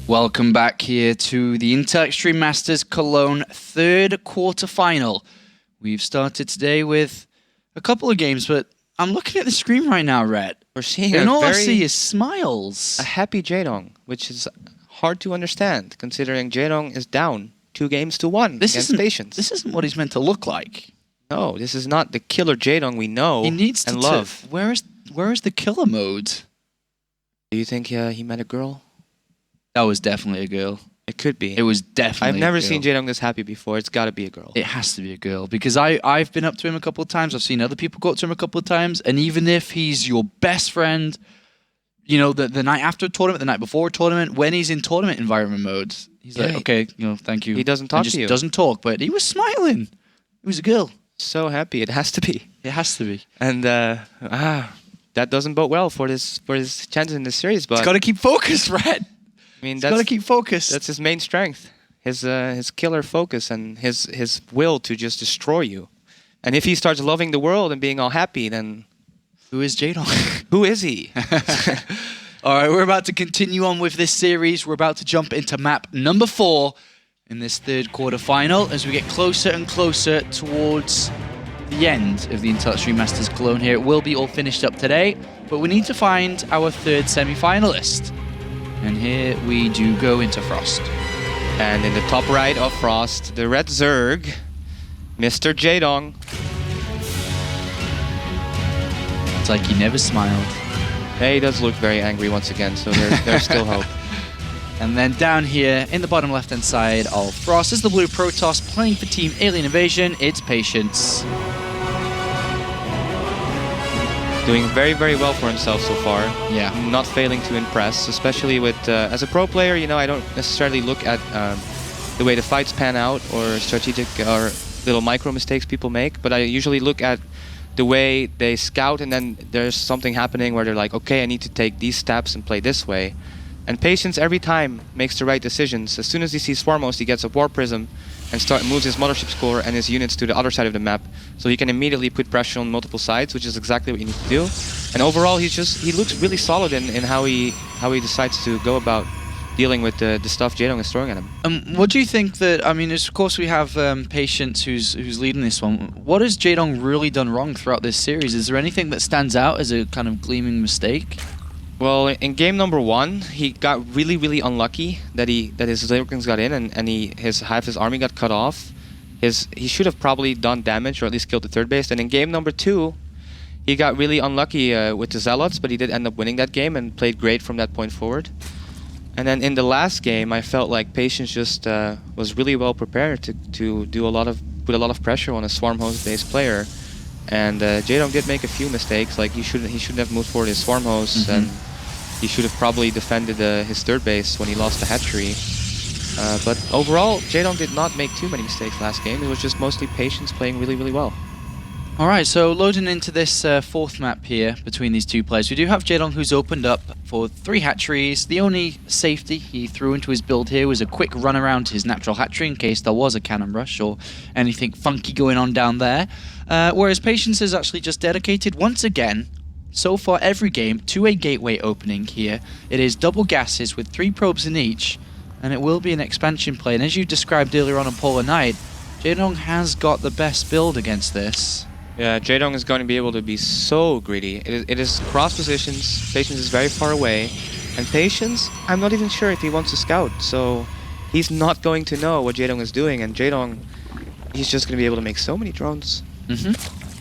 Welcome back here to the Intel Extreme Masters Cologne third quarterfinal. We've started today with a couple of games, but I'm looking at the screen right now, Rhett. We're seeing and all I see is smiles. A happy Jaedong, which is hard to understand, considering Jaedong is down 2-1 against Patience. This isn't what he's meant to look like. No, this is not the killer Jaedong we know and love. Where is the killer mode? Do you think he met a girl? That was definitely a girl. It could be. It was definitely I've never a girl. seen Jaedong this happy before. It's got to be a girl. It has to be a girl, because I've been up to him a couple of times. I've seen other people go up to him a couple of times, and even if he's your best friend, you know, the night after a tournament, the night before a tournament, when he's in tournament environment mode, he's like, okay, you know, thank you. He doesn't talk to you. Doesn't talk, but he was smiling. It was a girl. So happy. It has to be. It has to be. And that doesn't bode well for his chances in this series. But he's got to keep focused, Rhett. I mean, he's got to keep focused. That's his main strength. His killer focus and his will to just destroy you. And if he starts loving the world and being all happy, then who is Jaedong? Who is he? All right, we're about to continue on with this series. We're about to jump into map number 4 in this third quarterfinal as we get closer and closer towards the end of the Intel Extreme Masters Cologne here. It will be all finished up today, but we need to find our third semi-finalist. And here we do go into Frost. And in the top right of Frost, the red Zerg, Mr. Jaedong. It's like he never smiled. Yeah, he does look very angry once again, so there's still hope. And then down here, in the bottom left-hand side of Frost, is the blue Protoss playing for Team Alien Invasion. It's Patience. Doing very, very well for himself so far. Yeah. Not failing to impress, especially with, as a pro player, you know, I don't necessarily look at the way the fights pan out or strategic or little micro mistakes people make, but I usually look at the way they scout, and then there's something happening where they're like, okay, I need to take these steps and play this way. And Patience every time makes the right decisions. As soon as he sees Swarmhost, he gets a War Prism and moves his Mothership Core and his units to the other side of the map, so he can immediately put pressure on multiple sides, which is exactly what you need to do. And overall, he looks really solid in how he decides to go about dealing with the stuff Jaedong is throwing at him. What do you think that, I mean, of course we have Patience who's leading this one. What has Jaedong really done wrong throughout this series? Is there anything that stands out as a kind of gleaming mistake? Well, in game number 1, he got really, really unlucky that his Zerglings got in and half his army got cut off. He should have probably done damage or at least killed the third base. And in game number 2, he got really unlucky with the Zealots, but he did end up winning that game and played great from that point forward. And then in the last game, I felt like Patience just was really well prepared to put a lot of pressure on a Swarmhost-based player. And Jaedong did make a few mistakes, like he shouldn't have moved forward his Swarmhost, and he should have probably defended his third base when he lost the hatchery. But overall, Jaedong did not make too many mistakes last game. It was just mostly Patience playing really, really well. Alright, so loading into this fourth map here between these two players, we do have Jaedong who's opened up for 3 hatcheries. The only safety he threw into his build here was a quick run around his natural hatchery in case there was a cannon rush or anything funky going on down there. Whereas Patience is actually just dedicated once again, so far every game, to a gateway opening here. It is double gases with 3 probes in each, and it will be an expansion play. And as you described earlier on Polar Night, Jaedong has got the best build against this. Yeah, Jaedong is going to be able to be so greedy. It is cross positions, Patience is very far away, and Patience, I'm not even sure if he wants to scout, so he's not going to know what Jaedong is doing, and Jaedong, he's just going to be able to make so many drones.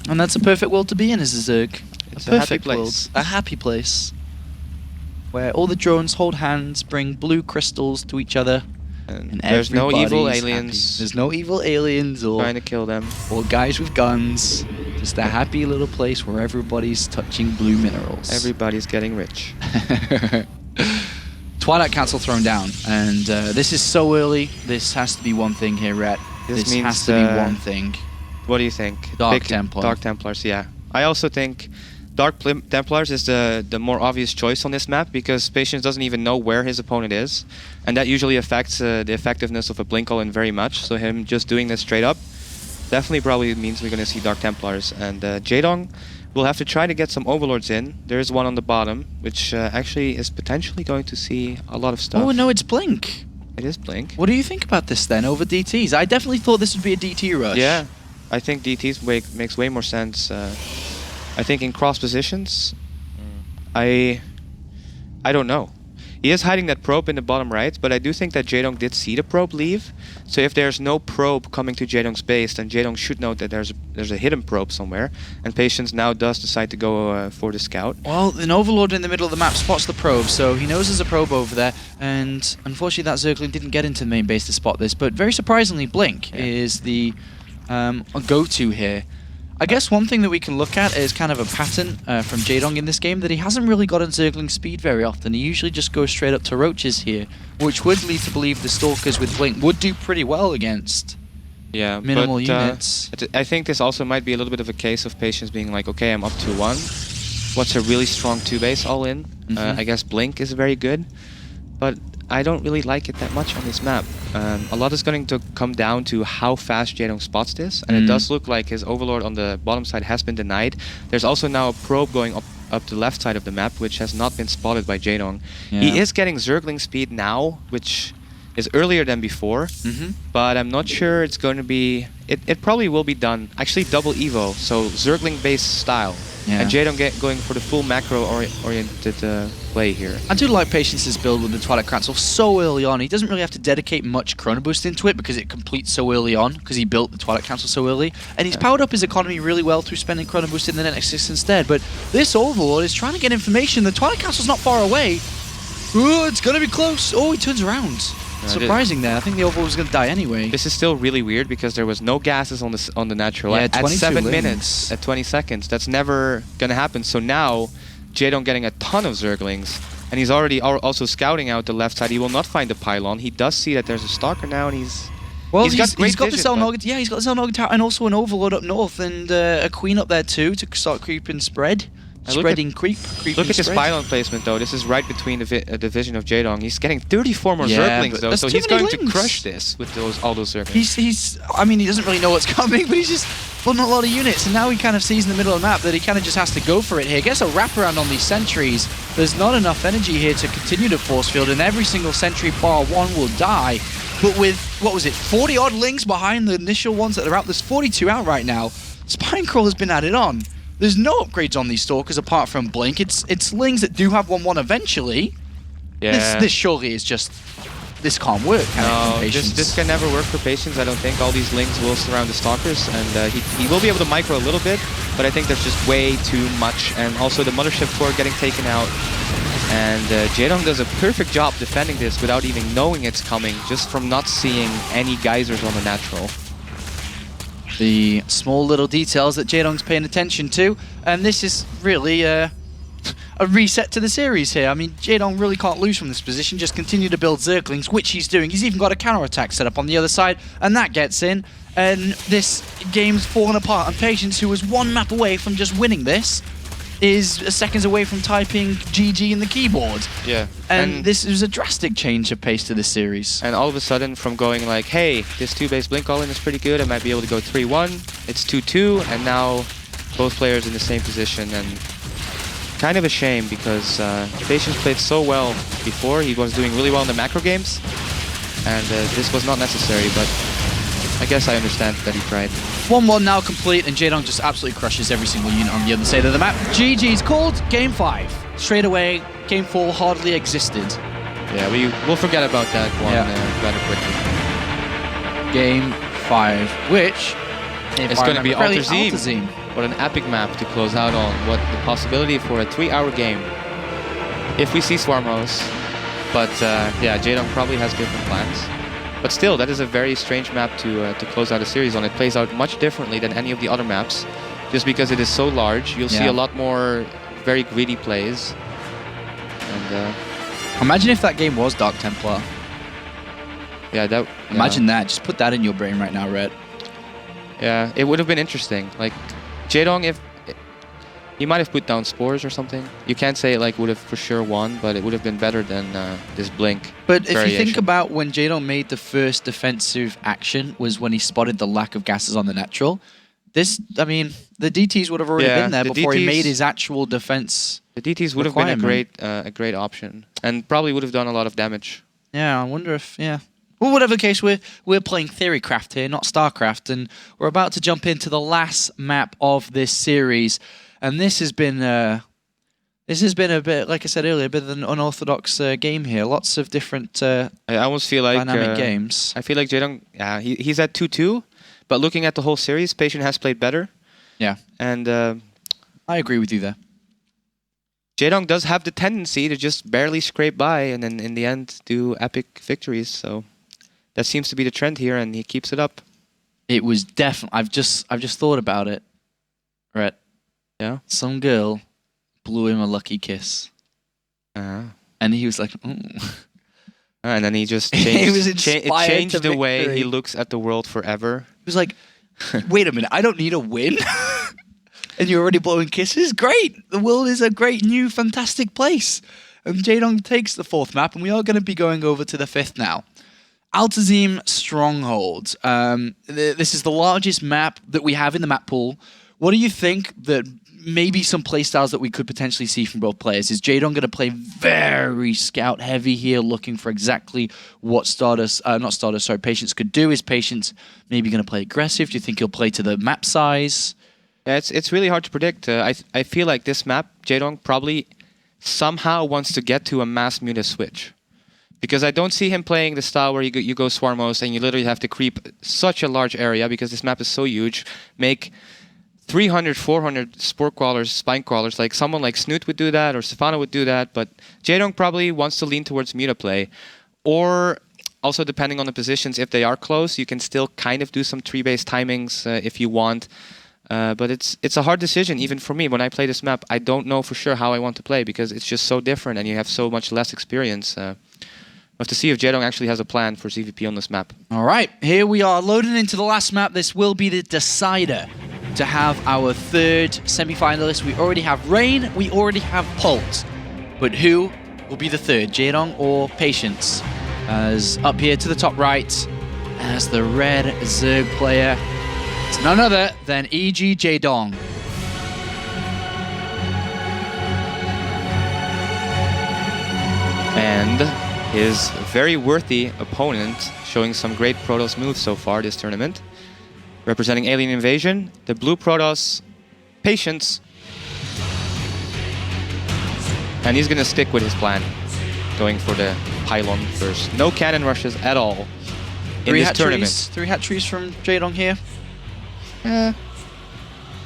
And that's a perfect world to be in as a Zerg. It's a happy place. A happy place. Where all the drones hold hands, bring blue crystals to each other. And there's no evil everybody's aliens. happy. There's no evil aliens or trying to kill them. Or guys with guns. Just a happy little place where everybody's touching blue minerals. Everybody's getting rich. Twilight Council thrown down. And this is so early. This has to be one thing here, Rhett. This means, has to be one thing. What do you think? Dark Templar. Dark Templars, yeah. I also think Dark Templars is the more obvious choice on this map because Patience doesn't even know where his opponent is, and that usually affects the effectiveness of a Blink All-In very much, so him just doing this straight up definitely probably means we're going to see Dark Templars. And Jaedong, We'll have to try to get some overlords in. There is one on the bottom, which actually is potentially going to see a lot of stuff. Oh no, it's Blink. It is Blink. What do you think about this then over DTs? I definitely thought this would be a DT rush. Yeah, I think DTs makes way more sense. I think in cross positions, I don't know. He is hiding that probe in the bottom right, but I do think that Jaedong did see the probe leave. So if there's no probe coming to Jaedong's base, then Jaedong should know that there's a hidden probe somewhere. And Patience now does decide to go for the scout. Well, an overlord in the middle of the map spots the probe, so he knows there's a probe over there. And unfortunately, that Zergling didn't get into the main base to spot this. But very surprisingly, Blink is the go-to here. I guess one thing that we can look at is kind of a pattern from Jaedong in this game, that he hasn't really gotten Zergling speed very often. He usually just goes straight up to Roaches here, which would lead to believe the Stalkers with Blink would do pretty well against minimal units. I think this also might be a little bit of a case of Patience being like, okay, I'm up 2-1. What's a really strong 2-base all in? I guess Blink is very good, but I don't really like it that much on this map. A lot is going to come down to how fast Jaedong spots this, and it does look like his overlord on the bottom side has been denied. There's also now a probe going up the left side of the map, which has not been spotted by Jaedong. Yeah. He is getting Zergling speed now, which is earlier than before, but I'm not sure it's going to be... It probably will be done, actually double Evo, so Zergling-based style. Yeah. And Jaedong going for the full macro-oriented play here. I do like Patience's build with the Twilight Council so early on. He doesn't really have to dedicate much Chrono Boost into it because it completes so early on, because he built the Twilight Council so early. And he's powered up his economy really well through spending Chrono Boost in the Nexus instead. But this Overlord is trying to get information. The Twilight Council's not far away. Ooh, it's going to be close. Oh, he turns around. Surprising there. I think the Overlord was going to die anyway. This is still really weird because there was no gases on the natural at 7 minutes, at 20 seconds. That's never going to happen. So now, Jaedong getting a ton of Zerglings, and he's already also scouting out the left side. He will not find the pylon. He does see that there's a Stalker now, and he's got the Selnoga. Yeah, he's got the Selnoga Tower and also an Overlord up north and a Queen up there too to start creeping spread. Spreading creep. Look at this pylon placement though. This is right between the division of Jaedong. He's getting 34 more Zerglings though, so he's going to crush this with all those Zerglings. I mean, he doesn't really know what's coming, but he's just putting a lot of units, and now he kind of sees in the middle of the map that he kind of just has to go for it here. Gets a wraparound on these sentries. There's not enough energy here to continue to force field, and every single sentry bar one will die. But with, what was it, 40 odd links behind the initial ones that are out, there's 42 out right now. Spinecrawl has been added on. There's no upgrades on these Stalkers apart from Blink. It's Lings that do have 1-1 eventually. Yeah. This surely is just... This can't work, No, this can never work for Patience, I don't think. All these Lings will surround the Stalkers, and he will be able to micro a little bit, but I think there's just way too much. And also the Mothership core getting taken out. And Jaedong does a perfect job defending this without even knowing it's coming, just from not seeing any geysers on the natural. The small little details that Jaedong's paying attention to, and this is really a reset to the series here. I mean, Jaedong really can't lose from this position, just continue to build Zerglings, which he's doing. He's even got a counter-attack set up on the other side, and that gets in, and this game's fallen apart, and Patience, who was one map away from just winning this, is seconds away from typing GG in the keyboard. Yeah. And this is a drastic change of pace to this series. And all of a sudden, from going like, hey, this 2-base Blink all-in is pretty good, I might be able to go 3-1, it's 2-2, and now both players in the same position, and kind of a shame because Patience played so well before. He was doing really well in the macro games, and this was not necessary, but I guess I understand that he tried. 1-1 now complete, and Jaedong just absolutely crushes every single unit on the other side of the map. GG's called. Game 5. Straight away, Game 4 hardly existed. Yeah, we'll forget about that one rather quickly. Game 5, which... It's going to be Altazim. What an epic map to close out on. What the possibility for a 3-hour game. If we see Swarm House. But yeah, Jaedong probably has different plans. But still, that is a very strange map to close out a series on. It plays out much differently than any of the other maps. Just because it is so large, you'll see a lot more very greedy plays. And imagine if that game was Dark Templar. Yeah, Imagine that. Just put that in your brain right now, Rhett. Yeah, it would have been interesting. Like, Jaedong, if... He might have put down Spores or something. You can't say it like would have for sure won, but it would have been better than this Blink But variation. If you think about when Jaedong made the first defensive action was when he spotted the lack of gases on the natural. This, I mean, the DTs would have already Yeah, been there the before he made DTs his actual defense. The DTs would have been requirement. a great option, and probably would have done a lot of damage. Yeah, I wonder if, yeah. Well, whatever the case, we're playing Theorycraft here, not StarCraft, and we're about to jump into the last map of this series. And this has been a bit, like I said earlier, a bit of an unorthodox game here. Lots of different I almost feel like dynamic games. I feel like Jaedong, yeah, he's at 2-2, but looking at the whole series, Patient has played better. Yeah, And I agree with you there. Jaedong does have the tendency to just barely scrape by and then in the end do epic victories. So that seems to be the trend here, and he keeps it up. It was definitely. I've just thought about it. Right. Yeah. Some girl blew him a lucky kiss, and he was like, "Ooh." And then he just He changed, was it inspired changed to the way victory. he looks at the world forever. He was like, "Wait a minute, I don't need a win." And you're already blowing kisses? Great! The world is a great, new, fantastic place. And Jaedong takes the 4th map, and we are going to be going over to the 5th now. Altazim Stronghold. This is the largest map that we have in the map pool. What do you think that maybe some playstyles that we could potentially see from both players? Is Jaedong going to play very scout heavy here, looking for exactly what Patience could do? Is Patience maybe going to play aggressive? Do you think he'll play to the map size? Yeah, it's really hard to predict. I feel like this map, Jaedong probably somehow wants to get to a mass muta switch. Because I don't see him playing the style where you go Swarmos and you literally have to creep such a large area because this map is so huge. Make 300, 400 sport crawlers, spine crawlers. Like someone like Snoot would do that or Stefano would do that. But Jaedong probably wants to lean towards muta play. Or also depending on the positions, if they are close, you can still kind of do some tree-based timings if you want. But it's a hard decision even for me. When I play this map, I don't know for sure how I want to play because it's just so different and you have so much less experience. We'll have to see if Jaedong actually has a plan for CVP on this map. All right, here we are loading into the last map. This will be the decider to have our 3rd semi-finalist. We already have Rain, we already have Pult. But who will be the 3rd, Jaedong or Patience? As up here to the top right, as the red Zerg player, it's none other than E.G. Jaedong. And his very worthy opponent, showing some great Protoss moves so far this tournament. Representing Alien Invasion, the blue Protoss, Patience. And he's going to stick with his plan, going for the pylon first. No cannon rushes at all in this tournament. 3 hatcheries from Jaedong here. Yeah,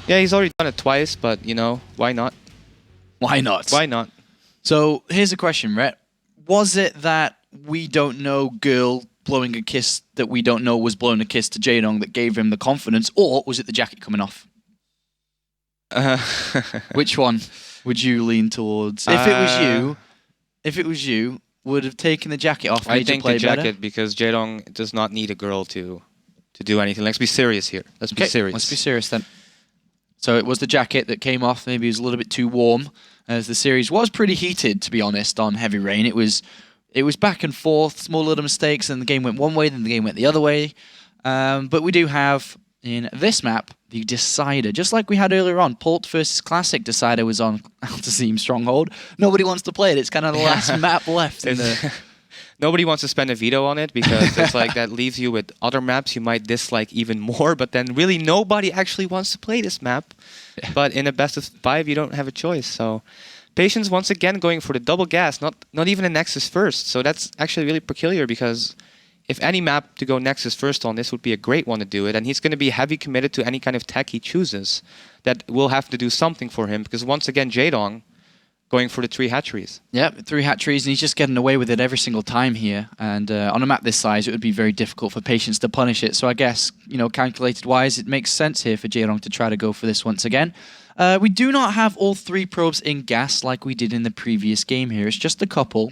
he's already done it twice, but, you know, why not? Why not? Why not? So here's a question, Rhett. Was it that we don't know girl blowing a kiss that we don't know was blowing a kiss to Jaedong that gave him the confidence, or was it the jacket coming off? Which one would you lean towards? If it was you, would have taken the jacket off. I think the jacket better? because Jaedong does not need a girl to do anything. Let's be serious here. Let's be serious. Let's be serious then. So it was the jacket that came off. Maybe it was a little bit too warm, as the series was pretty heated, to be honest, on Heavy Rain. It was back and forth, small little mistakes, and the game went one way, then the game went the other way. But we do have, in this map, the Decider. Just like we had earlier on, Pult versus Classic Decider was on Altazim Stronghold. Nobody wants to play it. It's kind of the last map left. Nobody wants to spend a veto on it because it's like that leaves you with other maps you might dislike even more, but then really nobody actually wants to play this map. Yeah. But in a best of 5, you don't have a choice. So Patience once again going for the double gas, not even a Nexus first. So that's actually really peculiar because if any map to go Nexus first on, this would be a great one to do it. And he's going to be heavy committed to any kind of tech he chooses that will have to do something for him because once again, Jaedong going for the 3 hatcheries. Yep, 3 hatcheries, and he's just getting away with it every single time here. And on a map this size, it would be very difficult for Patience to punish it. So I guess, you know, calculated-wise, it makes sense here for Jaedong to try to go for this once again. We do not have all 3 probes in gas like we did in the previous game here. It's just a couple.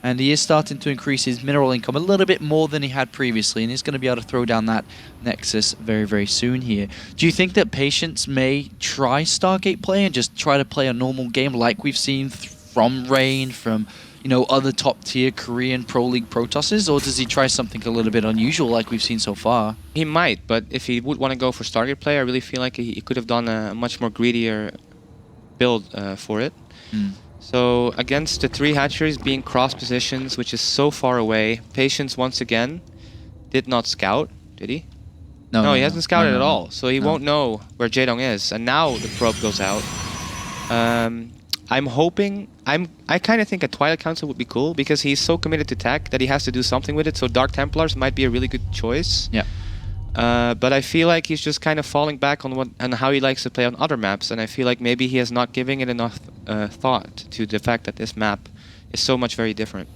And he is starting to increase his mineral income a little bit more than he had previously, and he's going to be able to throw down that Nexus very, very soon here. Do you think that Patience may try Stargate play and just try to play a normal game like we've seen from Rain, from you know, other top-tier Korean Pro League Protosses, or does he try something a little bit unusual like we've seen so far? He might, but if he would want to go for Stargate play, I really feel like he could have done a much more greedier build for it. So against the 3 hatcheries being cross positions, which is so far away, Patience once again did not scout, did he? No, he hasn't scouted at all, so he won't know where Jaedong is. And now the probe goes out. I'm hoping... I kind of think a Twilight Council would be cool, because he's so committed to tech that he has to do something with it, so Dark Templars might be a really good choice. Yeah. But I feel like he's just kind of falling back on how he likes to play on other maps, and I feel like maybe he is not giving it enough thought to the fact that this map is so much very different.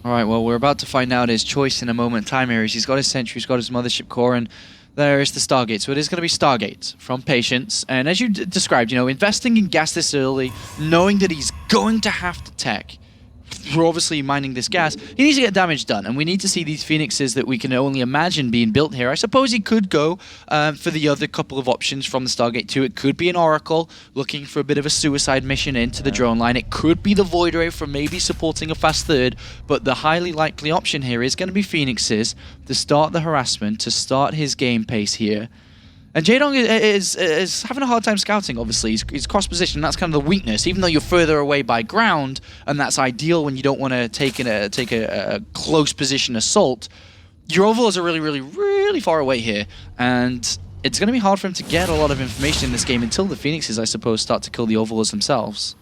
Alright, well, we're about to find out his choice in a moment in time here. He's got his Sentry, he's got his Mothership Core, and there is the Stargate. So it is going to be Stargate from Patience. And as you described, you know, investing in gas this early, knowing that he's going to have to tech. We're obviously mining this gas. He needs to get damage done, and we need to see these Phoenixes that we can only imagine being built here. I suppose he could go for the other couple of options from the Stargate 2. It could be an Oracle looking for a bit of a suicide mission into the drone line. It could be the Void Ray for maybe supporting a fast third, but the highly likely option here is going to be Phoenixes to start the harassment, to start his game pace here. And Jaedong is having a hard time scouting, obviously. He's cross-position, that's kind of the weakness. Even though you're further away by ground, and that's ideal when you don't want to take a close position assault, your overlords are really far away here. And it's going to be hard for him to get a lot of information in this game until the Phoenixes, I suppose, start to kill the overlords themselves.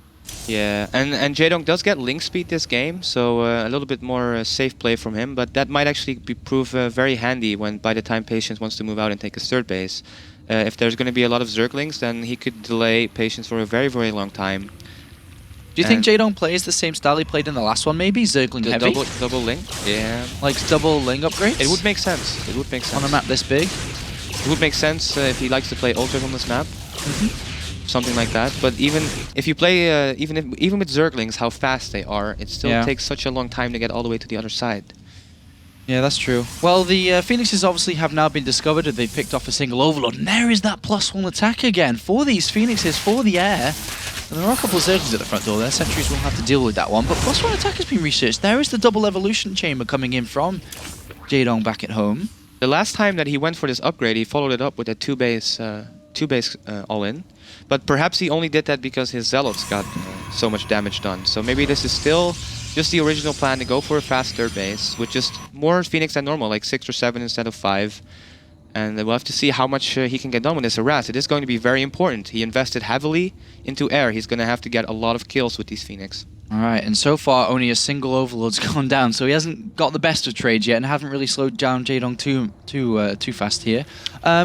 Yeah, and Jaedong does get link speed this game, so a little bit more safe play from him, but that might actually prove very handy when by the time Patience wants to move out and take his third base. If there's going to be a lot of Zerglings, then he could delay Patience for a very long time. Do you think Jaedong plays the same style he played in the last one, maybe? Zergling heavy? Double link? Yeah. Like double link upgrades? It would make sense. It would make sense. On a map this big? It would make sense if he likes to play ultras on this map. Something like that. But even if you play, even with Zerglings, how fast they are, it still takes such a long time to get all the way to the other side. Yeah, that's true. Well, the Phoenixes obviously have now been discovered. They've picked off a single Overlord, and there is that +1 attack again for these Phoenixes, for the air. And there are a couple of Zerglings at the front door there. Sentries will have to deal with that one. But +1 attack has been researched. There is the double evolution chamber coming in from Jaedong back at home. The last time that he went for this upgrade, he followed it up with a two base all-in. But perhaps he only did that because his Zealots got so much damage done. So maybe this is still just the original plan to go for a fast third base with just more Phoenix than normal, like 6 or 7 instead of 5. And we'll have to see how much he can get done with this harass. It is going to be very important. He invested heavily into air. He's going to have to get a lot of kills with these Phoenix. Alright, and so far only a single Overlord's gone down, so he hasn't got the best of trades yet and haven't really slowed down Jaedong too fast here.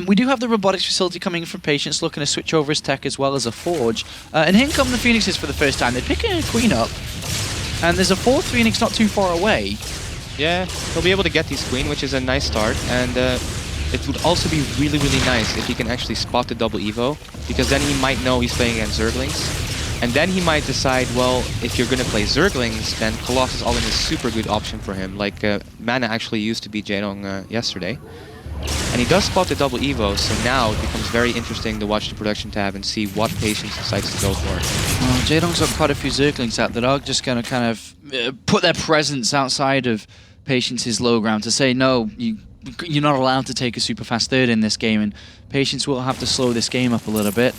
We do have the robotics facility coming in from Patience, looking to switch over his tech as well as a Forge. And here come the Phoenixes for the first time. They're picking a Queen up, and there's a 4th Phoenix not too far away. Yeah, he'll be able to get these Queen, which is a nice start, and it would also be really nice if he can actually spot the double Evo, because then he might know he's playing against Zerglings. And then he might decide, well, if you're going to play Zerglings, then Colossus All-In is a super good option for him. Like, Mana actually used to be Jaedong yesterday. And he does spot the double Evo, so now it becomes very interesting to watch the production tab and see what Patience decides to go for. Well, Jaedong's got quite a few Zerglings out that are just going to kind of put their presence outside of Patience's low ground to say, no, you're not allowed to take a super fast third in this game, and Patience will have to slow this game up a little bit.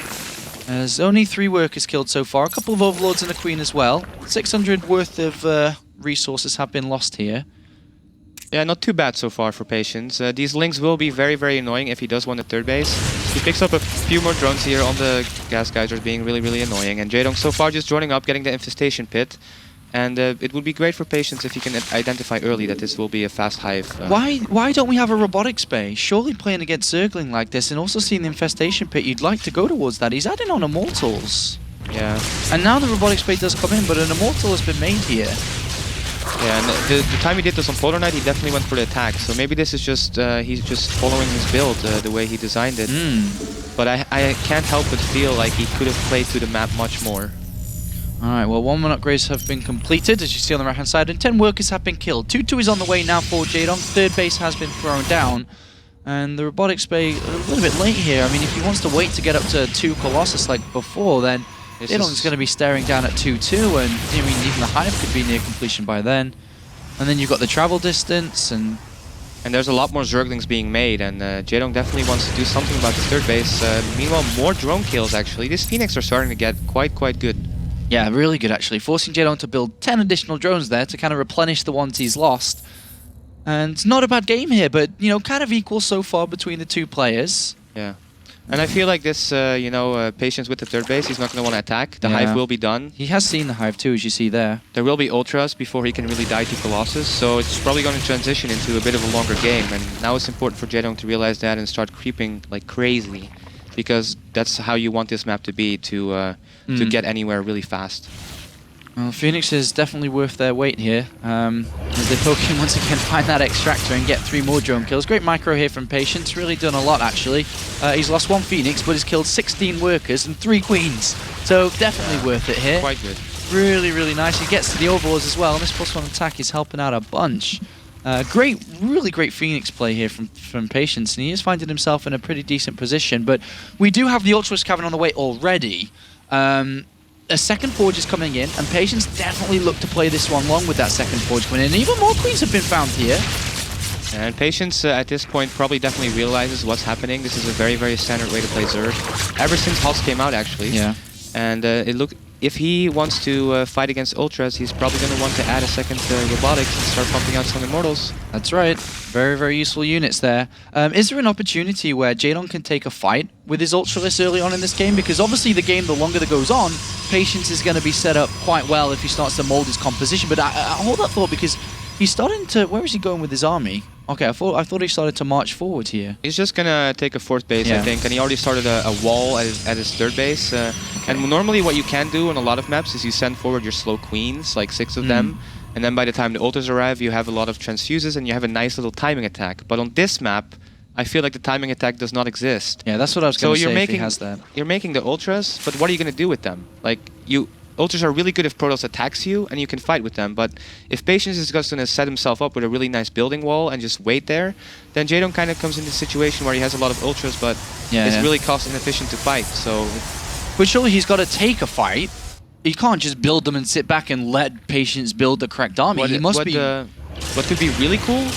There's only 3 workers killed so far, a couple of Overlords and a Queen as well. 600 worth of resources have been lost here. Yeah, not too bad so far for Patience. These links will be very annoying if he does want a third base. He picks up a few more drones here on the gas geysers, being really annoying. And Jaedong so far just joining up, getting the infestation pit. And it would be great for Patience if he can identify early that this will be a fast hive. Why don't we have a robotics bay? Surely playing against Zergling like this and also seeing the infestation pit, you'd like to go towards that. He's adding on Immortals. Yeah. And now the robotics bay does come in, but an Immortal has been made here. Yeah, and the time he did this on Polar Knight, he definitely went for the attack. So maybe this is just, he's just following his build the way he designed it. But I can't help but feel like he could have played through the map much more. Alright, well, 1 upgrades have been completed, as you see on the right-hand side, and 10 workers have been killed. 2-2 is on the way now for Jaedong. Third base has been thrown down, and the robotics bay a little bit late here. I mean, if he wants to wait to get up to 2 Colossus like before, then Jaedong's going to be staring down at 2-2, and I mean, even the Hive could be near completion by then. And then you've got the travel distance, and there's a lot more Zerglings being made, and Jaedong definitely wants to do something about the third base. Meanwhile, more drone kills, actually. These Phoenix are starting to get quite good. yeah, really good, actually. Forcing Jaedong to build 10 additional drones there to kind of replenish the ones he's lost. And not a bad game here, but, you know, kind of equal so far between the two players. Yeah. And I feel like this, Patience with the third base, he's not going to want to attack. The Hive will be done. He has seen the Hive too, as you see there. There will be Ultras before he can really die to Colossus, so it's probably going to transition into a bit of a longer game. And now it's important for Jaedong to realize that and start creeping like crazy, because that's how you want this map to be, to get anywhere really fast. Well, Phoenix is definitely worth their weight here. As they poking once again find that extractor and get 3 more drone kills. Great micro here from Patience, really done a lot actually. He's lost 1 Phoenix, but he's killed 16 workers and 3 queens. So definitely worth it here. Quite good. Really, really nice. He gets to the overlords as well, and this +1 attack is helping out a bunch. Really great Phoenix play here from Patience, and he is finding himself in a pretty decent position. But we do have the Ultras Cavern on the way already. A second Forge is coming in, and Patience definitely look to play this one long with that second Forge coming in. And even more queens have been found here. And Patience at this point probably definitely realizes what's happening. This is a very standard way to play Zerg. Ever since Hulks came out, actually. Yeah. And if he wants to fight against Ultras, he's probably going to want to add a second Robotics and start pumping out some Immortals. That's right. Very useful units there. Is there an opportunity where Jaedong can take a fight with his Ultralisk early on in this game? Because obviously the game, the longer that goes on, Patience is going to be set up quite well if he starts to mold his composition. But I hold that thought, because he's starting to... Where is he going with his army? Okay, I thought he started to march forward here. He's just gonna take a 4th base, I think, and he already started a wall at his 3rd base. And normally what you can do on a lot of maps is you send forward your slow queens, like 6 of them, and then by the time the ultras arrive, you have a lot of transfuses and you have a nice little timing attack. But on this map, I feel like the timing attack does not exist. Yeah, that's what I was going to say if he has that. You're making the ultras, but what are you going to do with them? Like, Ultras are really good if Protoss attacks you, and you can fight with them, but if Patience is just going to set himself up with a really nice building wall and just wait there, then Jaedong kind of comes into a situation where he has a lot of Ultras, but it's really cost inefficient to fight, so... But surely he's got to take a fight. He can't just build them and sit back and let Patience build the correct army. What could be really cool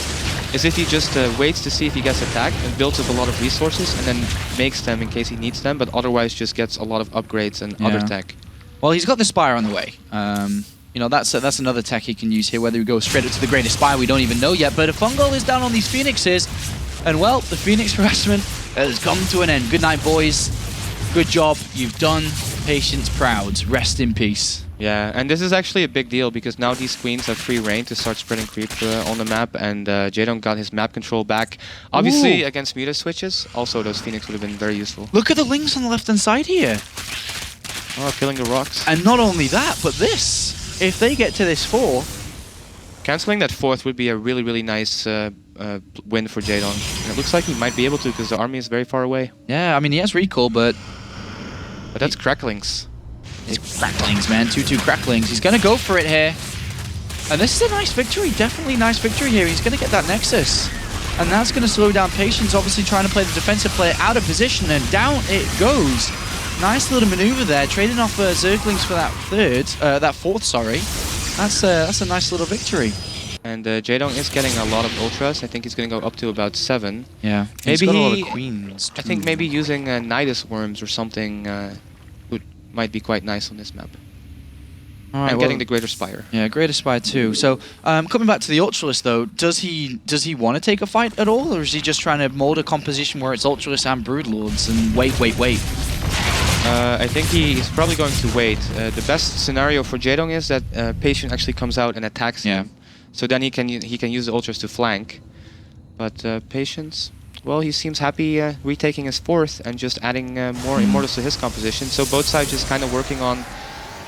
is if he just waits to see if he gets attacked and builds up a lot of resources and then makes them in case he needs them, but otherwise just gets a lot of upgrades and other tech. Well, he's got the Spire on the way. You know, that's another tech he can use here. Whether we go straight up to the Greatest Spire, we don't even know yet. But a Fungal is down on these Phoenixes. And, well, the Phoenix harassment has come to an end. Good night, boys. Good job. You've done Patience proud. Rest in peace. Yeah, and this is actually a big deal because now these queens have free reign to start spreading creep on the map, and Jaedong got his map control back. Obviously, against Muta switches, also those Phoenix would have been very useful. Look at the links on the left-hand side here. Oh, killing the rocks. And not only that, but this. If they get to this 4... Cancelling that 4th would be a really nice win for Jaedong. And it looks like he might be able to because the army is very far away. Yeah, I mean, he has recall, but that's Cracklings. It's Cracklings, man. 2-2 Cracklings. He's going to go for it here. And this is a nice victory. Definitely nice victory here. He's going to get that Nexus. And that's going to slow down Patience, obviously trying to play the defensive player out of position, and down it goes. Nice little maneuver there, trading off Zerglings for that 4th, sorry. That's a nice little victory. And Jaedong is getting a lot of Ultras. I think he's going to go up to about 7. Yeah, maybe he's got a lot of queens too. I think maybe using Nidus Worms or something might be quite nice on this map. All right, and getting the Greater Spire. Yeah, Greater Spire too. So coming back to the Ultralisk though, does he want to take a fight at all, or is he just trying to mold a composition where it's Ultralisk and Broodlords and wait? I think he's probably going to wait. The best scenario for Jaedong is that Patient actually comes out and attacks him. So then he can use the Ultras to flank. But Patience, well, he seems happy retaking his 4th and just adding more Immortals to his composition. So both sides just kind of working on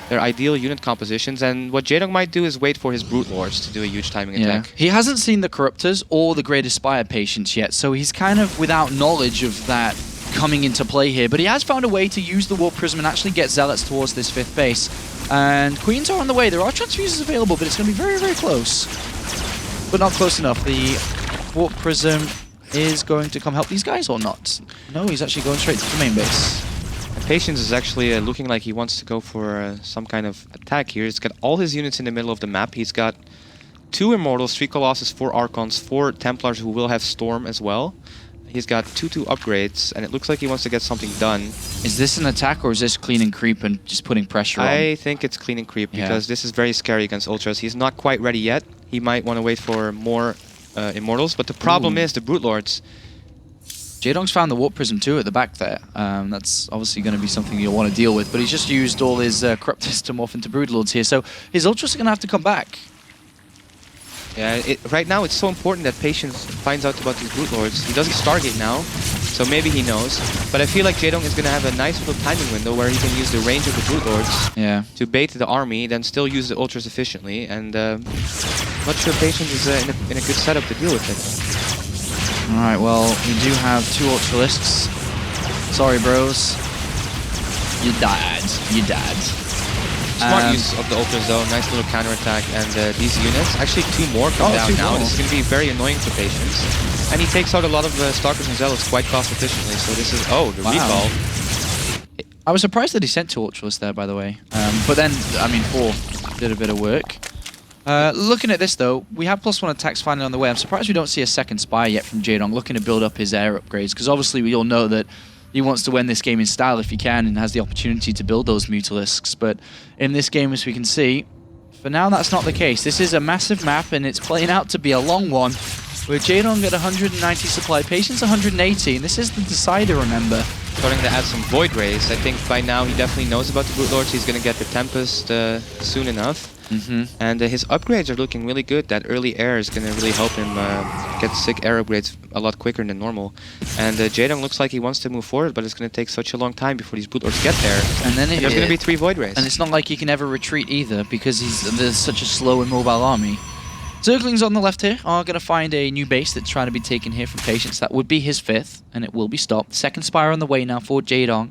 their ideal unit compositions. And what Jaedong might do is wait for his Brute Lords to do a huge timing attack. He hasn't seen the Corruptors or the Greatest Spire Patience yet, so he's kind of without knowledge of that coming into play here, but he has found a way to use the Warp Prism and actually get Zealots towards this 5th base. And Queens are on the way. There are transfuses available, but it's going to be very close. But not close enough. The Warp Prism is going to come help these guys or not? No, he's actually going straight to the main base. Patience is actually looking like he wants to go for some kind of attack here. He's got all his units in the middle of the map. He's got 2 Immortals, 3 Colossus, 4 Archons, 4 Templars who will have Storm as well. He's got 2/2 upgrades, and it looks like he wants to get something done. Is this an attack or is this clean and creep and just putting pressure on? I think it's clean and creep because this is very scary against Ultras. He's not quite ready yet. He might want to wait for more Immortals, but the problem is the Brute Lords. Jaedong's found the Warp Prism too at the back there. That's obviously going to be something you'll want to deal with, but he's just used all his Corruptors to morph into Brood Lords here, so his Ultras are going to have to come back. Yeah, right now it's so important that Patience finds out about these Brute Lords. He doesn't Stargate now, so maybe he knows. But I feel like Jaedong is going to have a nice little timing window where he can use the range of the Brute Lords to bait the army, then still use the Ultras efficiently. And I'm not sure Patience is in a good setup to deal with it. Alright, well, we do have 2 Ultralisks. Sorry, bros. You died. You died. Smart use of the Ultras though, nice little counterattack, and these units, actually 2 more come down now. This is going to be very annoying for Patience. And he takes out a lot of Stalkers and Zealots quite cost efficiently, so this is, the recall. I was surprised that he sent 2 Ultralists there, by the way. But then, I mean, 4 did a bit of work. Looking at this though, we have +1 attacks finally on the way. I'm surprised we don't see a second Spire yet from Jaedong, looking to build up his air upgrades, because obviously we all know that he wants to win this game in style if he can and has the opportunity to build those Mutalisks. But in this game, as we can see, for now that's not the case. This is a massive map and it's playing out to be a long one, with Jaedong at 190 supply, Patience 180, and this is the decider, remember. Starting to add some Void Rays. I think by now he definitely knows about the Brute Lords. He's going to get the Tempest soon enough. And his upgrades are looking really good. That early air is going to really help him get sick air upgrades a lot quicker than normal. And Jaedong looks like he wants to move forward, but it's going to take such a long time before these Brute Lords get there. And then there's going to be 3 Void Rays. And it's not like he can ever retreat either, because there's such a slow and mobile army. Zerglings on the left here are going to find a new base that's trying to be taken here from Patience. That would be his 5th, and it will be stopped. Second Spire on the way now for Jaedong.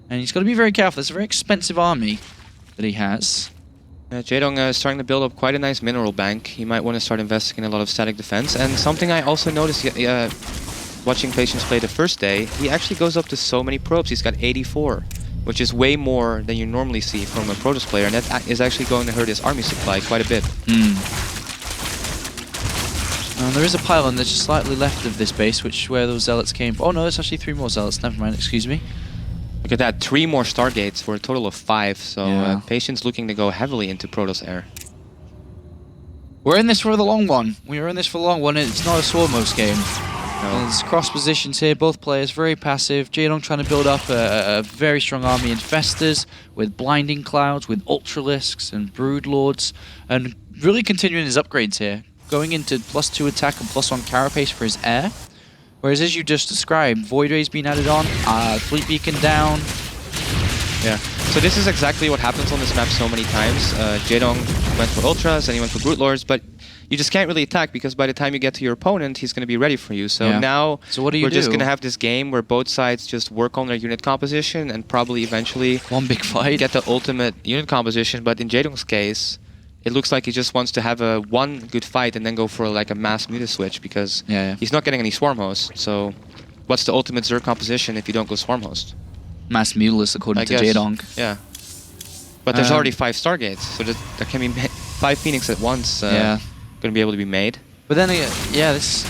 And he's got to be very careful. It's a very expensive army that he has. Jaedong is starting to build up quite a nice mineral bank. He might want to start investing in a lot of static defense. And something I also noticed watching Patience play the first day, he actually goes up to so many probes. He's got 84, which is way more than you normally see from a Protoss player. And that is actually going to hurt his army supply quite a bit. There is a pylon that's just slightly left of this base, where those Zealots came from. Oh no, there's actually 3 more Zealots. Never mind, excuse me. Look at that, 3 more Stargates for a total of 5. So Patience looking to go heavily into Protoss air. We're in this for the long one. We are in this for the long one. It's not a Swarmos game. No. There's cross positions here. Both players very passive. Jaedong trying to build up a very strong army in Infestors with Blinding Clouds, with Ultralisks and Brood Lords, and really continuing his upgrades here. Going into +2 attack and +1 carapace for his air. Whereas as you just described, Void Ray's been added on, Fleet Beacon down. Yeah, so this is exactly what happens on this map so many times. Jaedong went for Ultras and he went for Brute Lords, but you just can't really attack because by the time you get to your opponent, he's going to be ready for you. So now what do you we're just going to have this game where both sides just work on their unit composition and probably eventually one big fight, get the ultimate unit composition. But in Jaedong's case, it looks like he just wants to have one good fight and then go for like a mass muta switch because he's not getting any swarm hosts. So what's the ultimate Zerg composition if you don't go swarm host? Mass Mutalist according to Jaedong. Yeah. But there's already 5 Stargates, so there can be 5 Phoenix at once going to be able to be made. But then, this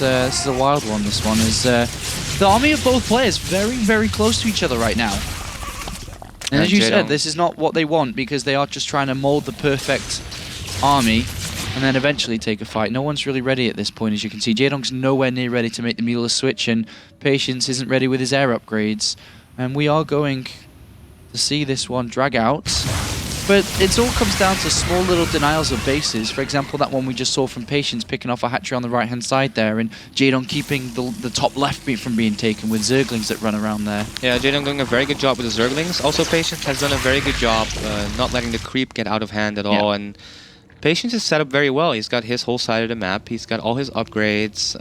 is a wild one, this one. Is the army of both players very, very close to each other right now. And as you said, this is not what they want because they are just trying to mold the perfect army and then eventually take a fight. No one's really ready at this point, as you can see. Jaedong's nowhere near ready to make the Mutalist switch, and Patience isn't ready with his air upgrades. And we are going to see this one drag out. But it all comes down to small little denials of bases. For example, that one we just saw from Patience picking off a hatchery on the right-hand side there, and Jaedong keeping the top left beat from being taken with Zerglings that run around there. Yeah, Jaedong doing a very good job with the Zerglings. Also, Patience has done a very good job not letting the creep get out of hand at all. And Patience is set up very well. He's got his whole side of the map. He's got all his upgrades.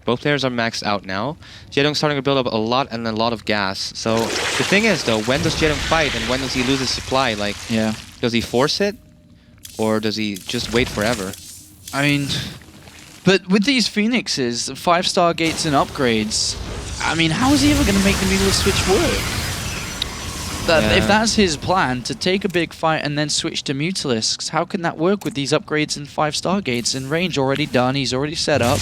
Both players are maxed out now. Jaedong's starting to build up a lot of gas. So the thing is, though, when does Jaedong fight and when does he lose his supply? Like, does he force it or does he just wait forever? I mean, but with these Phoenixes, 5-star gates and upgrades, I mean, how is he ever going to make the Mutalist switch work? If that's his plan, to take a big fight and then switch to Mutalisks, how can that work with these upgrades and 5-star gates and range already done? He's already set up.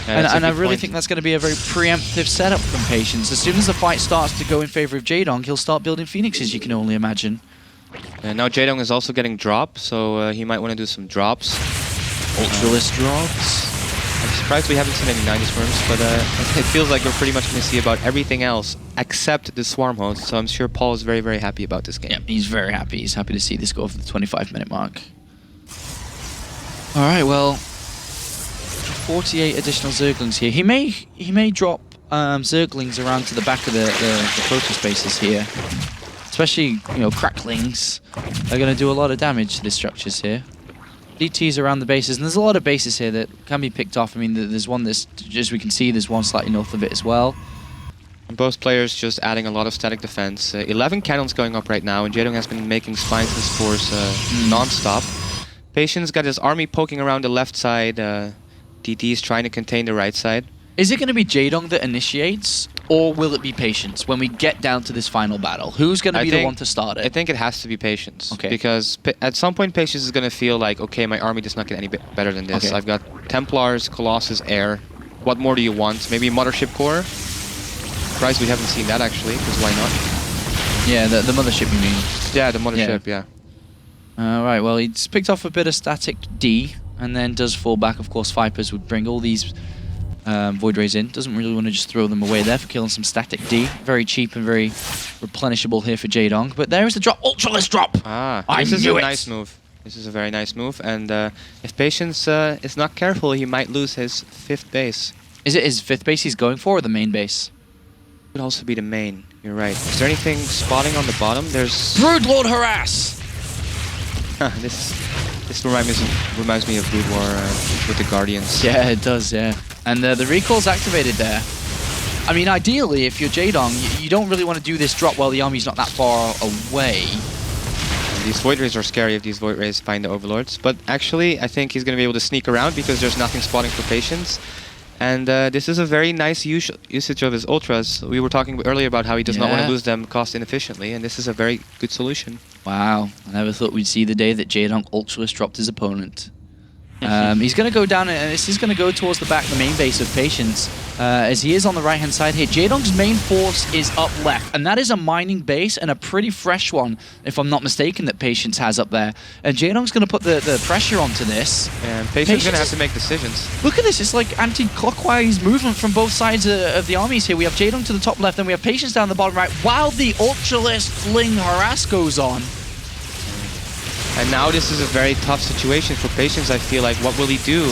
And I really think that's going to be a very preemptive setup from Patience. As soon as the fight starts to go in favor of Jaedong, he'll start building Phoenixes, you can only imagine. And now Jaedong is also getting drop, so he might want to do some drops. Ultralist drops. I'm surprised we haven't seen any 90 swarms, but it feels like we're pretty much going to see about everything else except the swarm host, so I'm sure Paul is very, very happy about this game. Yeah, he's very happy. He's happy to see this go for the 25-minute mark. Alright, well, 48 additional Zerglings here. He may drop Zerglings around to the back of the Protoss bases here. Especially, you know, cracklings are going to do a lot of damage to the structures here. DTs around the bases, and there's a lot of bases here that can be picked off. I mean, there's one that's, as we can see, there's one slightly north of it as well. Both players just adding a lot of static defense. 11 cannons going up right now, and Jaedong has been making spines and spores non-stop. Patience got his army poking around the left side. DT is trying to contain the right side. Is it going to be Jaedong that initiates, or will it be Patience when we get down to this final battle? Who's going to be the one to start it? I think it has to be Patience. Okay. Because at some point, Patience is going to feel like, okay, my army does not get any better than this. Okay. I've got Templars, Colossus, Air. What more do you want? Maybe Mothership Core? Surprised we haven't seen that, actually, because why not? Yeah, the Mothership, you mean? Yeah, the Mothership, yeah. Right, well, he's picked off a bit of static D, and then does fall back. Of course, Vipers would bring all these Void Rays in. Doesn't really want to just throw them away there for killing some static D. Very cheap and very replenishable here for Jaedong. But there is the drop. Ultralist drop! This is a nice move. This is a very nice move. And if Patience is not careful, he might lose his 5th base. Is it his 5th base he's going for, or the main base? Could also be the main. You're right. Is there anything spotting on the bottom? There's... Broodlord harass! This reminds me of Brood War with the Guardians. Yeah, it does, yeah. And the recall's activated there. I mean, ideally, if you're Jaedong, you don't really want to do this drop while the army's not that far away. And these Void Rays are scary if these Void Rays find the Overlords. But actually, I think he's going to be able to sneak around because there's nothing spotting for Patience. And this is a very nice usage of his Ultras. We were talking earlier about how he does not want to lose them cost inefficiently, and this is a very good solution. Wow, I never thought we'd see the day that Jaedong Ultralist dropped his opponent. He's going to go down, and this is going to go towards the back, the main base of Patience, as he is on the right-hand side here. Jaedong's main force is up left, and that is a mining base, and a pretty fresh one, if I'm not mistaken, that Patience has up there. And Jaedong's going to put the pressure onto this. And Patience is going to have to make decisions. Look at this, it's like anti-clockwise movement from both sides of the armies here. We have Jaedong to the top left, and we have Patience down the bottom right, while the Ultralist fling harass goes on. And now this is a very tough situation for Patience, I feel like. What will he do?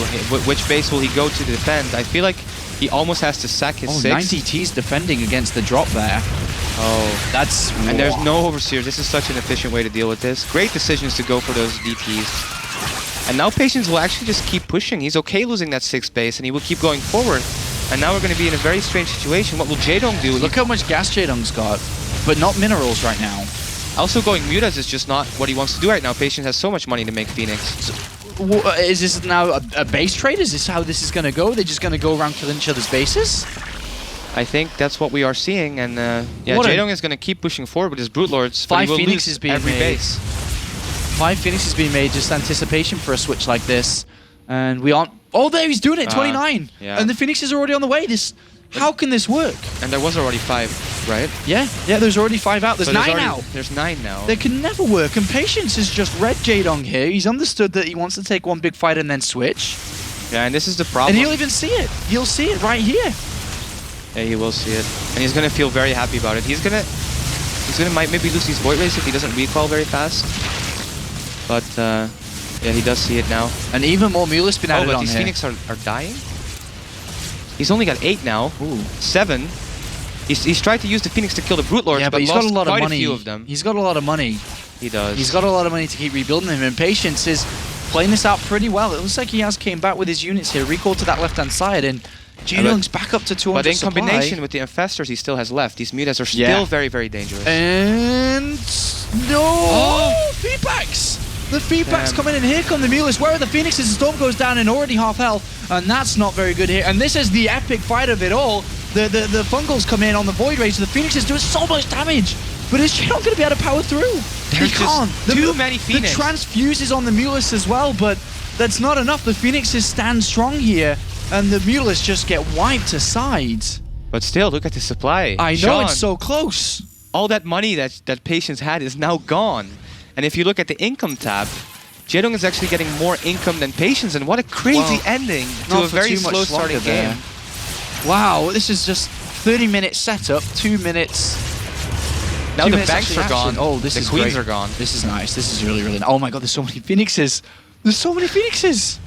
Which base will he go to defend? I feel like he almost has to sack his 6. 90 T's defending against the drop there. Oh. That's... And there's no Overseer. This is such an efficient way to deal with this. Great decisions to go for those DPs. And now Patience will actually just keep pushing. He's okay losing that 6th base, and he will keep going forward. And now we're going to be in a very strange situation. What will Jaedong do? Look how much gas Jaedong's got, but not minerals right now. Also going Mutas is just not what he wants to do right now. Patience has so much money to make Phoenix. So, is this now a base trade? Is this how this is going to go? They're just going to go around killing each other's bases? I think that's what we are seeing, and yeah, Jaedong is going to keep pushing forward with his Brute Lords. 5 Phoenixes being every made. Base. 5 Phoenixes being made, just anticipation for a switch like this. And we aren't... Oh, there, he's doing it, 29! Yeah. And the Phoenixes are already on the way. How can this work? And there was already 5, right? Yeah, there's already 5 out. There's 9 now. There's 9 now. They can never work, and Patience has just read Jaedong here. He's understood that he wants to take one big fight and then switch. Yeah, and this is the problem. And he'll even see it. He'll see it right here. Yeah, he will see it. And he's going to feel very happy about it. He's gonna might maybe lose these Void Rays if he doesn't recall very fast. But, yeah, he does see it now. And even more Mulis been added on here. Oh, but these Phoenix are dying? He's only got 8 now. Ooh. 7. He's tried to use the Phoenix to kill the Brute Lords, but he's lost got a lot quite of money. a few of them. He's got a lot of money. He does. He's got a lot of money to keep rebuilding him, and Patience is playing this out pretty well. It looks like he has came back with his units here, recalled to that left-hand side, and Jaedong's back up to 200 But in supply. combination with the Infestors he still has left, these Mutas are still very, very dangerous. And... No! Feedbacks! The feedback's coming in. Here come the Mulis. Where are the Phoenixes? The Storm goes down and already half health. And that's not very good here. And this is the epic fight of it all. The Fungals come in on the Void Rays. The Phoenixes do so much damage. But is Jaedong going to be able to power through? There's He can't. just too many Phoenix. The transfuse is on the Mulus as well, but that's not enough. The Phoenixes stand strong here, and the Mulus just get wiped aside. But still, look at the supply. I know, Sean, it's so close. all that money that Patience had is now gone. And if you look at the income tab, Jaedong is actually getting more income than Patience, and what a crazy ending to a very slow starting game. Wow, this is just 30-minute setup, 2 minutes. Now the banks are gone. Oh, this the is queens great. are gone. This is nice. This is really, really nice. Oh my god, there's so many Phoenixes. There's so many Phoenixes.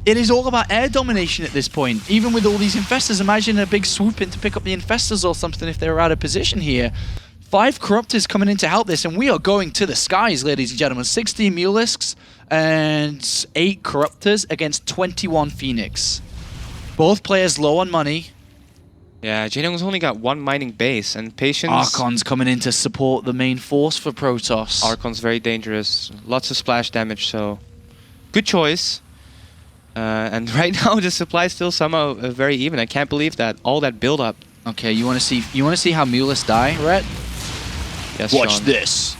It is all about air domination at this point. Even with all these Infestors, imagine a big swoop in to pick up the Infestors or something if they were out of position here. 5 Corruptors coming in to help this, and we are going to the skies, ladies and gentlemen. 16 Mulisks and 8 Corruptors against 21 Phoenix. Both players low on money. Yeah, Jaedong's only got 1 mining base, and Patience... Archon's coming in to support the main force for Protoss. Archon's very dangerous. Lots of splash damage, so... Good choice. And right now the supply is still somehow very even. I can't believe that. All that build-up. Okay, you want to see how Mulus die, Rhett? Yes, Watch Sean. this.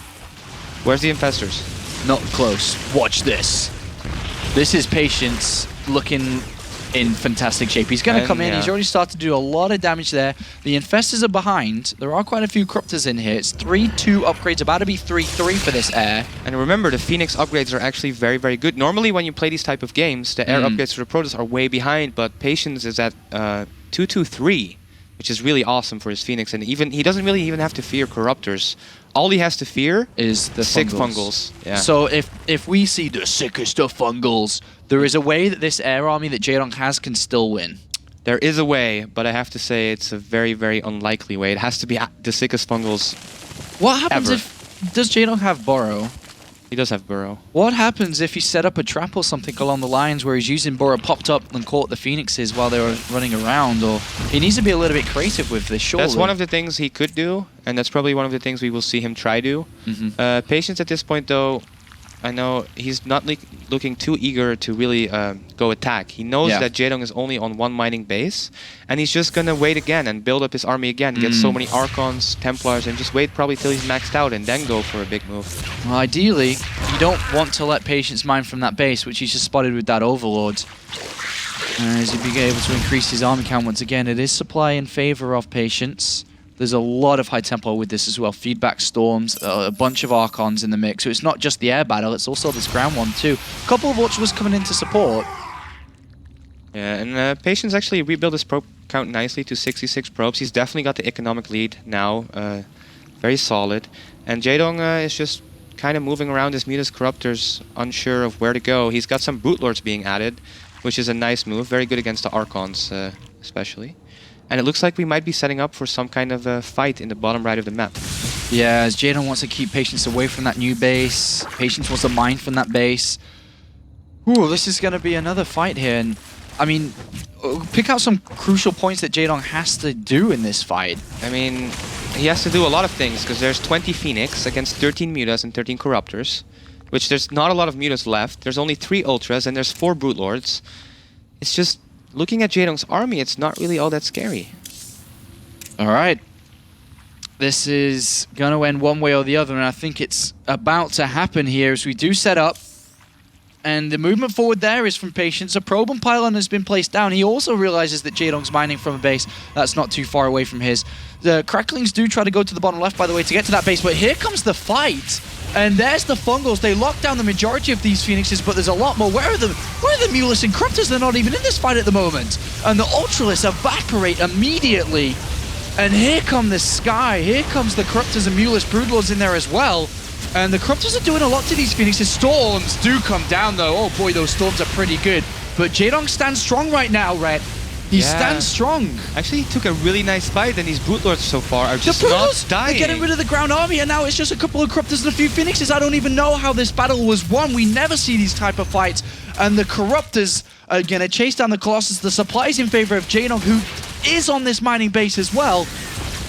Where's the Infestors? Not close. Watch this. This is Patience looking in fantastic shape. He's going to come in. yeah. He's already started to do a lot of damage there. The Infestors are behind. There are quite a few Corruptors in here. It's 3-2 upgrades, about to be 3-3 for this air. And remember, the Phoenix upgrades are actually very, very good. Normally, when you play these type of games, the air upgrades for the Protoss are way behind, but Patience is at 2-2-3, which is really awesome for his Phoenix. And even he doesn't really even have to fear Corruptors. All he has to fear is the sick Fungals. Yeah. So if we see the sickest of Fungals, there is a way that this air army that Jaedong has can still win. There is a way, but I have to say it's a very, very unlikely way. It has to be the sickest Fungals. What happens ever. if... Does Jaedong have Burrow? He does have Burrow. What happens if he set up a trap or something along the lines where he's using Burrow, popped up and caught the Phoenixes while they were running around? Or he needs to be a little bit creative with this, surely. That's one of the things he could do, and that's probably one of the things we will see him try do. Patience at this point, though, I know he's not looking too eager to really go attack. He knows that Jaedong is only on 1 mining base, and he's just gonna wait again and build up his army again, get so many Archons, Templars, and just wait probably till he's maxed out and then go for a big move. Well, ideally, you don't want to let Patience mine from that base, which he's just spotted with that Overlord. As he'd be able to increase his army count once again. It is supply in favor of Patience. There's a lot of high tempo with this as well. Feedback storms, a bunch of Archons in the mix. So it's not just the air battle, it's also this ground one too. A couple of Ultras coming in to support. Yeah, and Patience actually rebuilt his probe count nicely to 66 probes. He's definitely got the economic lead now. Very solid. And Jaedong is just kind of moving around his Mutas Corruptors, unsure of where to go. He's got some Brute Lords being added, which is a nice move. Very good against the Archons, especially. And it looks like we might be setting up for some kind of a fight in the bottom right of the map. Yeah, as Jaedong wants to keep Patience away from that new base. Patience wants to mine from that base. Ooh, this is going to be another fight here. And I mean, pick out some crucial points that Jaedong has to do in this fight. I mean, he has to do a lot of things, because there's 20 Phoenix against 13 Mutas and 13 Corruptors, which there's not a lot of Mutas left. There's only 3 Ultras, and there's 4 Brute Lords. It's just... Looking at Jaedong's army, it's not really all that scary. All right. This is going to end one way or the other, and I think it's about to happen here as we do set up. And the movement forward there is from Patience. A probe and pylon has been placed down. He also realizes that Jaedong's mining from a base that's not too far away from his. The Cracklings do try to go to the bottom left, by the way, to get to that base, but here comes the fight. And there's the Fungals. They lock down the majority of these Phoenixes, but there's a lot more. Where are the Mulus and Corruptors? They're not even in this fight at the moment. And the Ultralists evaporate immediately. And here come the Sky. Here comes the Corruptors and Mulus Broodlords in there as well. And the Corruptors are doing a lot to these Phoenixes. Storms do come down, though. Oh boy, those Storms are pretty good. But Jaedong stands strong right now, Red. He stands strong. Actually, he took a really nice fight, and these Brute Lords so far are just not dying. They're getting rid of the ground army, and now it's just a couple of Corruptors and a few Phoenixes. I don't even know how this battle was won. We never see these type of fights. And the Corruptors are going to chase down the Colossus. The supply's in favor of Jaedong, who is on this mining base as well.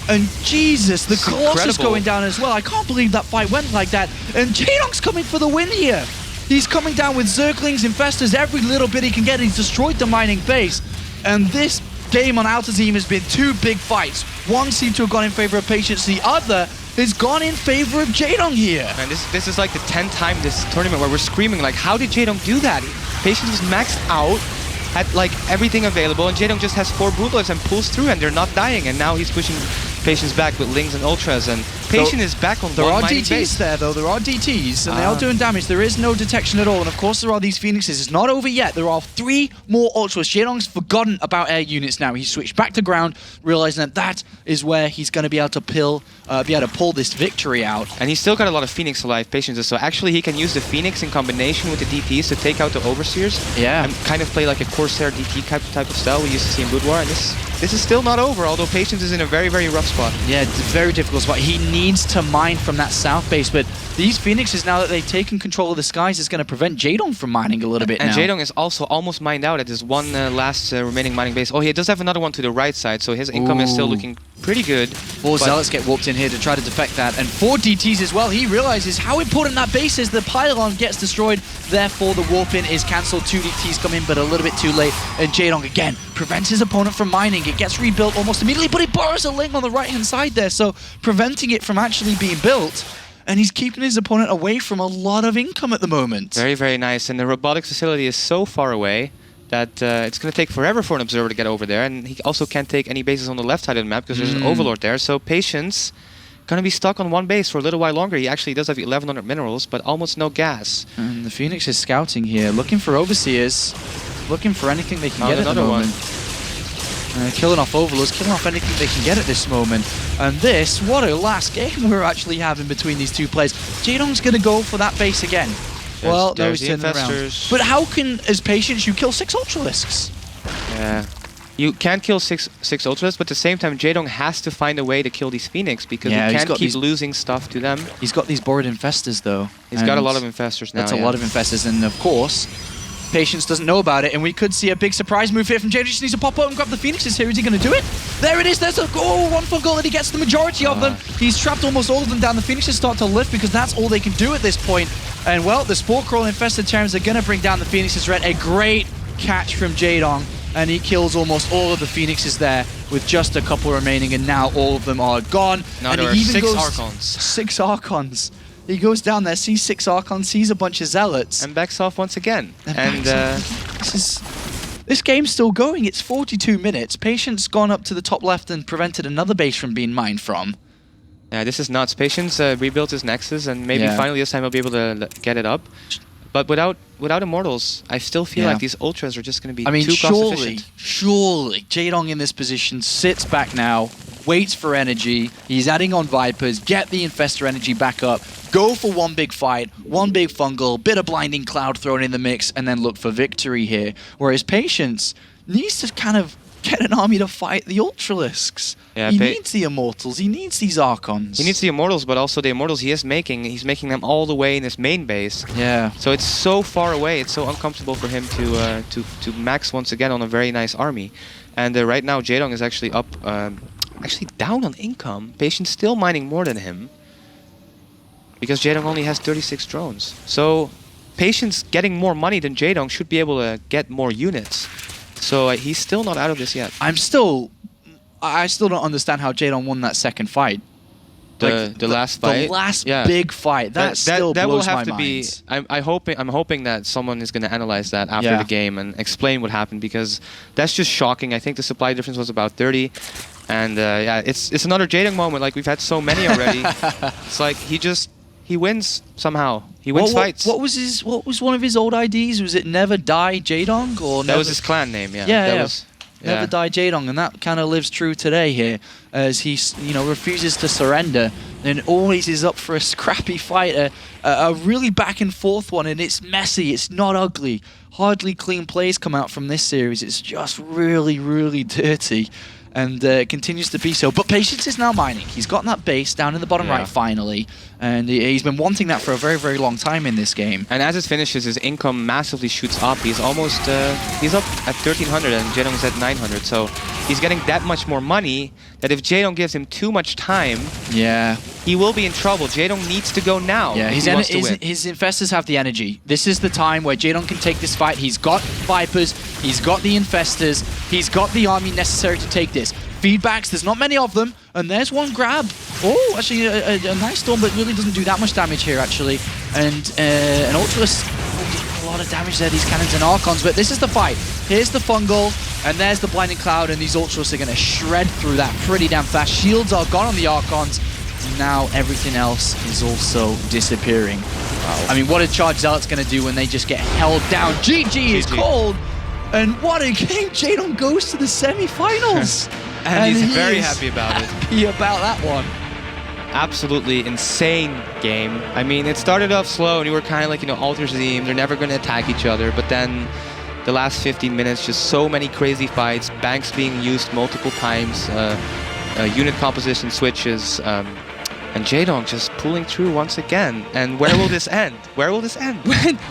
And Jesus, the Colossus going down as well. I can't believe that fight went like that. And Jaedong's coming for the win here. He's coming down with Zerglings, Infestors, every little bit he can get. He's destroyed the mining base. And this game on Alta Team has been 2 big fights. One seemed to have gone in favor of Patience. The other has gone in favor of Jaedong here. And this is like the 10th time this tournament where we're screaming like, how did Jaedong do that? Patience was maxed out, had like everything available, and Jaedong just has 4 Brutalists and pulls through, and they're not dying. And now he's pushing Patience back with Lings and Ultras, and Patience is back on there one are mining DTs base. there though, there are DTs, and they are doing damage. There is no detection at all, and of course there are these Phoenixes. It's not over yet. There are 3 more Ultras. Jaedong's forgotten about air units now. He's switched back to ground, realizing that that is where he's going to be able to pull this victory out. And he's still got a lot of Phoenix alive, Patience is, so actually he can use the Phoenix in combination with the DTs to take out the Overseers. Yeah. And kind of play like a Corsair DT type of style we used to see in Blood War, and this is still not over, although Patience is in a very, very rough spot. Yeah, it's a very difficult spot. He needs to mine from that south base, but these Phoenixes, now that they've taken control of the skies, is going to prevent Jaedong from mining a little bit and now. Jaedong is also almost mined out at his one last remaining mining base. Oh, he does have another one to the right side, so his income is still looking pretty good. 4 Zealots get warped in here to try to defect that, and 4 DTs as well. He realizes how important that base is. The pylon gets destroyed, therefore the warp in is cancelled. 2 DTs come in, but a little bit too late, and Jaedong again prevents his opponent from mining. It gets rebuilt almost immediately, but he borrows a Ling on the right-hand side there, so preventing it from actually being built. And he's keeping his opponent away from a lot of income at the moment. Very, very nice. And the robotics facility is so far away that it's going to take forever for an observer to get over there. And he also can't take any bases on the left side of the map because there's an overlord there. So Patience going to be stuck on one base for a little while longer. He actually does have 1100 minerals, but almost no gas. And the Phoenix is scouting here, looking for Overseers, looking for anything they can get at the moment. Killing off Overlords, killing off anything they can get at this moment. And this, what a last game we're actually having between these two players. Jaedong's going to go for that base again. Well, no, he's turning around. But how can, as Patience, you kill 6 Ultralisks? Yeah. You can't kill six Ultras, but at the same time, Jaedong has to find a way to kill these Phoenix because he can't keep losing stuff to them. He's got these Bored Infestors, though. He's got a lot of Infestors now. That's a lot of Infestors, and of course, Patience doesn't know about it, and we could see a big surprise move here from Jaedong. He just needs to pop out and grab the Phoenixes here. Is he going to do it? There it is. There's a one full goal, and he gets the majority of them. He's trapped almost all of them down. The Phoenixes start to lift because that's all they can do at this point. And, well, the Spore Crawl Infested Terrans are going to bring down the Phoenixes red. A great catch from Jaedong, and he kills almost all of the Phoenixes there with just a couple remaining, and now all of them are gone. Now and there are 6 Archons. 6 Archons. He goes down there, sees 6 Archons, sees a bunch of Zealots. And backs off once again. This game's still going. It's 42 minutes. Patience gone up to the top left and prevented another base from being mined from. Yeah, this is nuts. Patience rebuilt his Nexus, and maybe finally this time he'll be able to get it up. But without Immortals, I still feel like these Ultras are just going to be too cost efficient. Surely, Jaedong in this position sits back now, waits for energy. He's adding on Vipers, get the Infestor energy back up, go for one big fight, one big fungal, bit of Blinding Cloud thrown in the mix, and then look for victory here. Whereas Patience needs to kind of get an army to fight the Ultralisks. Yeah, he needs the Immortals, he needs these Archons. He needs the Immortals, but also the Immortals he's making them all the way in his main base. Yeah. So it's so far away, it's so uncomfortable for him to max once again on a very nice army. And right now Jaedong is actually up, actually down on income. Patience still mining more than him, because Jaedong only has 36 drones. So Patience getting more money than Jaedong should be able to get more units. So he's still not out of this yet. I still don't understand how Jaedong won that second fight. The last fight? The last big fight. That still blows my mind. I'm hoping that someone is going to analyze that after the game and explain what happened, because that's just shocking. I think the supply difference was about 30. And yeah, it's another Jaedong moment. Like, we've had so many already. It's like he wins somehow. He wins fights. What was one of his old IDs? Was it Never Die Jaedong, or that was his clan name? Yeah. Yeah. Never Die Jaedong, and that kind of lives true today here, as he refuses to surrender and always is up for a scrappy fight, a really back and forth one, and it's messy. It's not ugly. Hardly clean plays come out from this series. It's just really, really dirty. And it continues to be so. But Patience is now mining. He's got that base down in the bottom right finally. And he's been wanting that for a very, very long time in this game. And as it finishes, his income massively shoots up. He's almost, he's up at 1,300 and Jaedong is at 900. So he's getting that much more money that if Jaedong gives him too much time, he will be in trouble. Jaedong needs to go now. Yeah, his Infestors have the energy. This is the time where Jaedong can take this fight. He's got Vipers, he's got the Infestors, he's got the army necessary to take this. feedbacks. There's not many of them. And there's one grab. Oh, actually a nice storm, but really doesn't do that much damage here, actually. And an Ultralus a lot of damage there, these cannons and Archons, but this is the fight. Here's the Fungal, and there's the Blinding Cloud, and these Ultras are going to shred through that pretty damn fast. Shields are gone on the Archons, and now everything else is also disappearing. Wow. I mean, what a Charged Zealot's going to do when they just get held down. GG is called, and what a game. Jaedong goes to the semi-finals. and he's very happy about it. Happy about that one. Absolutely insane game. I mean, it started off slow and you were kind of like, Alter Team, they're never going to attack each other, but then the last 15 minutes, just so many crazy fights, banks being used multiple times, unit composition switches, and Jaedong just pulling through once again. And where will this end? Where will this end?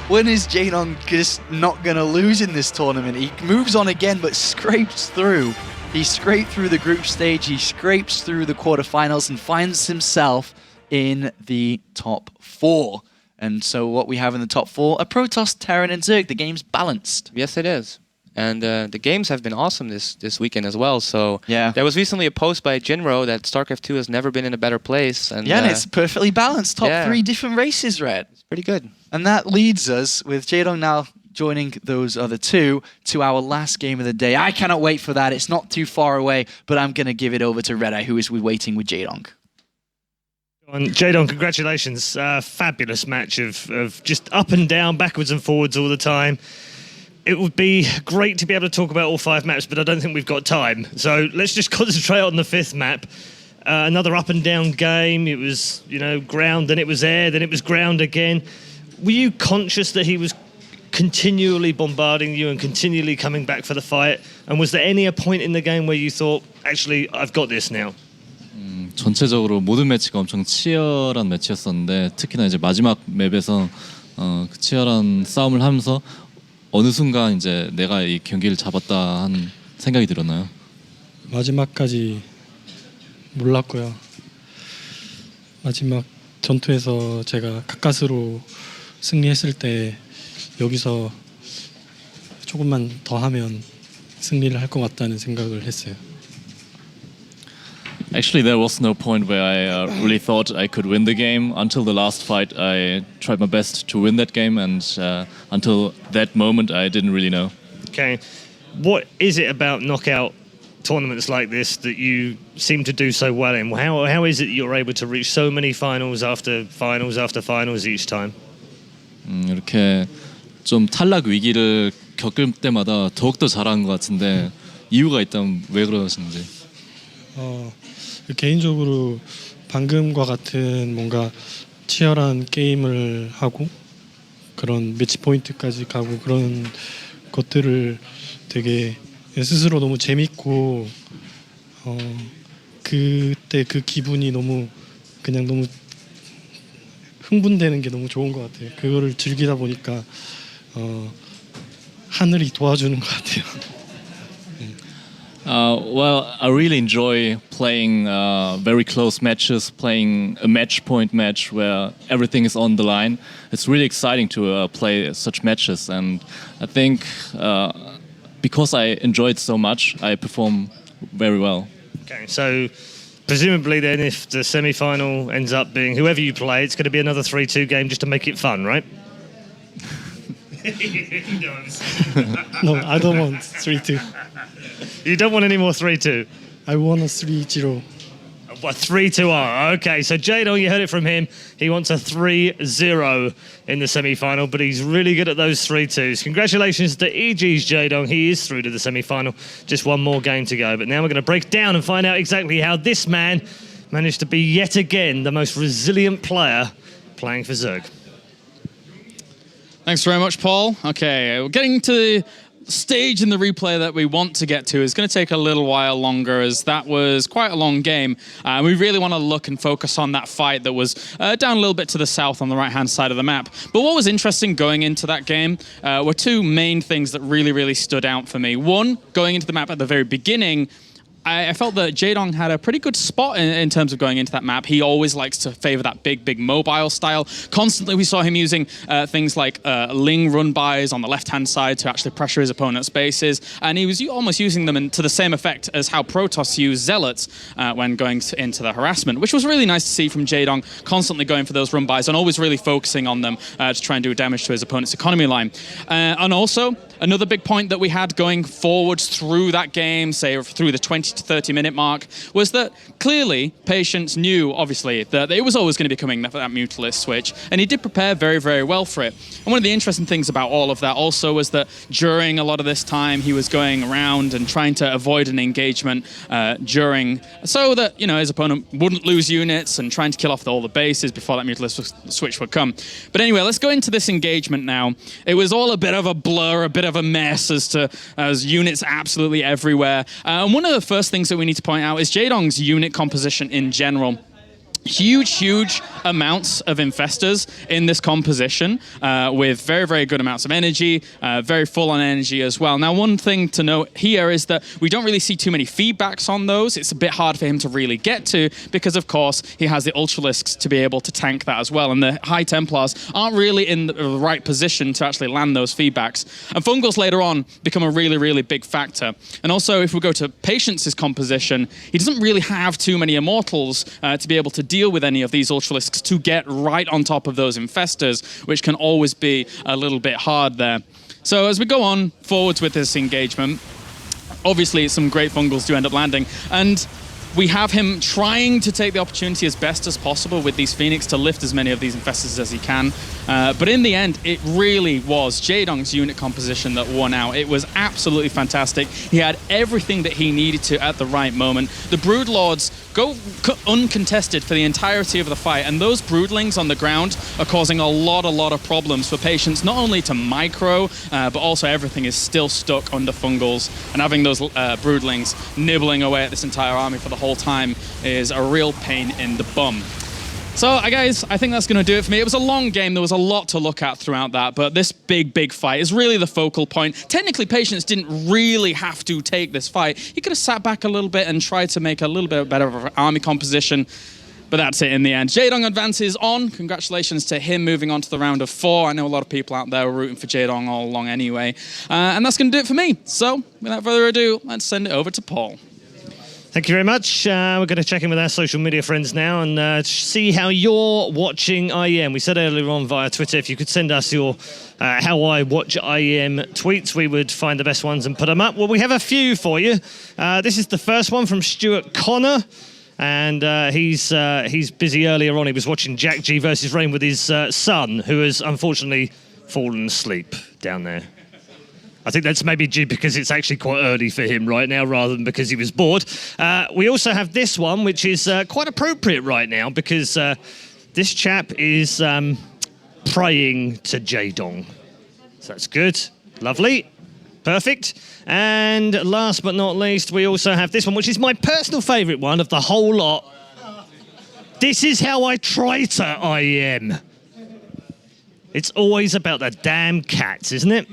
When is Jaedong just not going to lose in this tournament? He moves on again, but scrapes through. He scraped through the group stage, he scrapes through the quarterfinals and finds himself in the top 4. And so what we have in the top 4 are Protoss, Terran, and Zerg. The game's balanced. Yes, it is. And the games have been awesome this weekend as well. So yeah. There was recently a post by Jinro that StarCraft 2 has never been in a better place. And yeah, and it's perfectly balanced. Top 3 different races, Red. It's pretty good. And that leads us, with Jaedong now joining those other 2, to our last game of the day. I cannot wait for that. It's not too far away, but I'm going to give it over to Red Eye, who is waiting with Jaedong. Jaedong, congratulations. Fabulous match of just up and down, backwards and forwards all the time. It would be great to be able to talk about all 5 maps, but I don't think we've got time. So let's just concentrate on the 5th map. Another up and down game. It was, ground, then it was air, then it was ground again. Were you conscious that he was continually bombarding you and continually coming back for the fight? And was there any point in the game where you thought, actually, I've got this now? 전체적으로 모든 매치가 엄청 치열한 매치였었는데 특히나 이제 마지막 맵에서 그 치열한 싸움을 하면서 어느 순간 이제 내가 이 경기를 잡았다 한 생각이 들었나요? 마지막까지 몰랐고요. 마지막 전투에서 제가 가까스로 승리했을 때 여기서 조금만 더 하면 승리를 할 것 같다는 생각을 했어요. Actually, there was no point where I really thought I could win the game. Until the last fight, I tried my best to win that game, and until that moment, I didn't really know. Okay, what is it about knockout tournaments like this that you seem to do so well in? How is it you're able to reach so many finals after finals after finals each time? 이렇게 좀 탈락 위기를 겪을 때마다 더욱더 잘하는 것 같은데 이유가 있다면 왜 그러시는지? 개인적으로 방금과 같은 뭔가 치열한 게임을 하고 그런 매치 포인트까지 가고 그런 것들을 되게 스스로 너무 재밌고 그때 그 기분이 너무 흥분되는 게 너무 좋은 것 같아요. 그거를 즐기다 보니까 하늘이 도와주는 것 같아요. Well, I really enjoy playing very close matches, playing a match point match where everything is on the line. It's really exciting to play such matches, and I think because I enjoy it so much, I perform very well. Okay, so presumably then if the semi-final ends up being whoever you play, it's going to be another 3-2 game just to make it fun, right? No, I don't want 3-2. You don't want any more 3-2? I want a 3-0. What, 3-2? Okay, so Jaedong, you heard it from him. He wants a 3-0 in the semi-final, but he's really good at those 3-2s. Congratulations to EG's Jaedong. He is through to the semi-final. Just one more game to go. But now we're going to break down and find out exactly how this man managed to be yet again the most resilient player playing for Zerg. Thanks very much, Paul. Okay, we're getting to the stage in the replay that we want to get to. It's going to take a little while longer, as that was quite a long game. We really want to look and focus on that fight that was down a little bit to the south on the right-hand side of the map. But what was interesting going into that game were 2 main things that really, really stood out for me. One, going into the map at the very beginning, I felt that Jaedong had a pretty good spot in terms of going into that map. He always likes to favor that big mobile style. Constantly we saw him using things like Ling run-bys on the left-hand side to actually pressure his opponent's bases, and he was almost using them to the same effect as how Protoss used Zealots when going into the harassment, which was really nice to see from Jaedong, constantly going for those run-bys and always really focusing on them to try and do damage to his opponent's economy line. And also, another big point that we had going forwards through that game, say through the 20 to 30 minute mark, was that clearly Patience knew, obviously, that it was always going to be coming that Mutalist switch, and he did prepare very, very well for it. And one of the interesting things about all of that also was that during a lot of this time, he was going around and trying to avoid an engagement during, so that, you know, his opponent wouldn't lose units, and trying to kill off all the bases before that Mutalist switch would come. But anyway, let's go into this engagement now. It was all a bit of a blur, a bit of a mess as units absolutely everywhere. And one of the first things that we need to point out is Jaedong's unit composition in general. Huge amounts of infestors in this composition with very, very good amounts of energy, very full on energy as well. Now, one thing to note here is that we don't really see too many feedbacks on those. It's a bit hard for him to really get to because, of course, he has the Ultralisks to be able to tank that as well. And the High Templars aren't really in the right position to actually land those feedbacks. And Fungals later on become a really, really big factor. And also, if we go to Patience's composition, he doesn't really have too many Immortals to be able to deal with any of these Ultralisks to get right on top of those infestors, which can always be a little bit hard there. So as we go on forwards with this engagement, obviously some great Fungals do end up landing, and we have him trying to take the opportunity as best as possible with these Phoenix to lift as many of these infestors as he can. But in the end, it really was Jaedong's unit composition that won out. It was absolutely fantastic. He had everything that he needed to at the right moment. The Broodlords go uncontested for the entirety of the fight, and those Broodlings on the ground are causing a lot of problems for Patience, not only to micro, but also everything is still stuck under Fungals, and having those Broodlings nibbling away at this entire army for the whole time is a real pain in the bum. So, guys, I think that's going to do it for me. It was a long game. There was a lot to look at throughout that, but this big fight is really the focal point. Technically, Patience didn't really have to take this fight. He could have sat back a little bit and tried to make a little bit better of an army composition, but that's it in the end. Jaedong advances on. Congratulations to him moving on to the round of 4. I know a lot of people out there were rooting for Jaedong all along anyway. And that's going to do it for me. So, without further ado, let's send it over to Paul. Thank you very much. We're going to check in with our social media friends now and see how you're watching IEM. We said earlier on via Twitter, if you could send us your how I watch IEM tweets, we would find the best ones and put them up. Well, we have a few for you. This is the first one from Stuart Connor. And he's busy earlier on. He was watching Jack G versus Rain with his son, who has unfortunately fallen asleep down there. I think that's maybe due because it's actually quite early for him right now rather than because he was bored. We also have this one, which is quite appropriate right now because this chap is praying to Jaedong. So that's good. Lovely. Perfect. And last but not least, we also have this one, which is my personal favourite one of the whole lot. This is how I try to IEM. It's always about the damn cats, isn't it?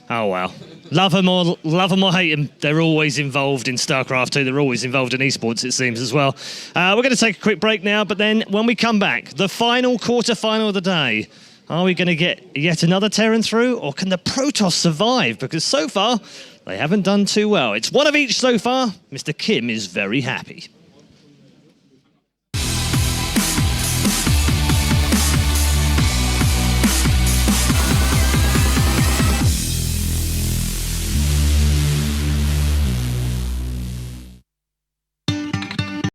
Oh, well. Love them or hate them, they're always involved in StarCraft 2. They're always involved in esports, it seems, as well. We're going to take a quick break now, but then when we come back, the final quarterfinal of the day. Are we going to get yet another Terran through, or can the Protoss survive? Because so far, they haven't done too well. It's one of each so far. Mr. Kim is very happy.